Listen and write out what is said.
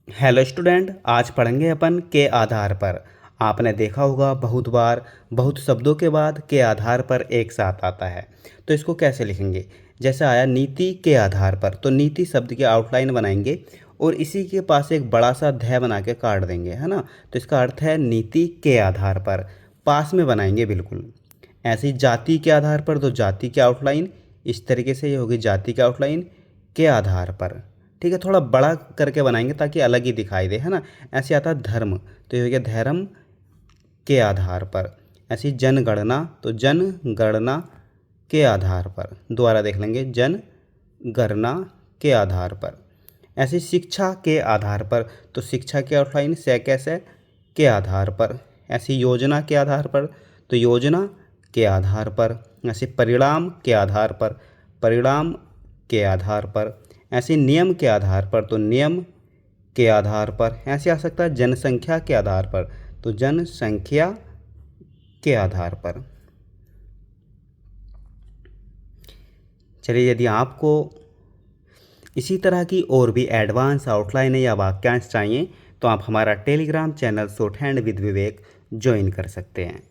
Hello student, आज पढ़ेंगे अपन के आधार पर। आपने देखा होगा बहुत बार बहुत शब्दों के बाद के आधार पर एक साथ आता है। तो इसको कैसे लिखेंगे? जैसे आया नीति के आधार पर, तो नीति शब्द की आउटलाइन बनाएंगे और इसी के पास एक बड़ा सा ध्याय बना के काट देंगे, है ना। तो इसका अर्थ है नीति के आधार पर, पास में बनाएंगे बिल्कुल। ऐसे ही जाति के आधार पर, तो जाति की आउटलाइन इस तरीके से ये होगी, जाति की आउटलाइन के आधार पर। ठीक है, थोड़ा बड़ा करके बनाएंगे ताकि अलग ही दिखाई दे, है ना। ऐसे आता है धर्म, तो ये हो गया धर्म के आधार पर। ऐसी जनगणना, तो जनगणना के आधार पर। दोबारा देख लेंगे, जनगणना के आधार पर। ऐसी शिक्षा के आधार पर, तो शिक्षा की आउटलाइन से कैसे के आधार पर। ऐसी योजना के आधार पर, तो योजना के आधार पर। ऐसे परिणाम के आधार पर, परिणाम के आधार पर। ऐसे नियम के आधार पर, तो नियम के आधार पर। ऐसे आ सकता है जनसंख्या के आधार पर, तो जनसंख्या के आधार पर। चलिए, यदि आपको इसी तरह की और भी एडवांस आउटलाइन या वाक्यांश चाहिए तो आप हमारा Telegram channel short hand with Vivek join कर सकते हैं।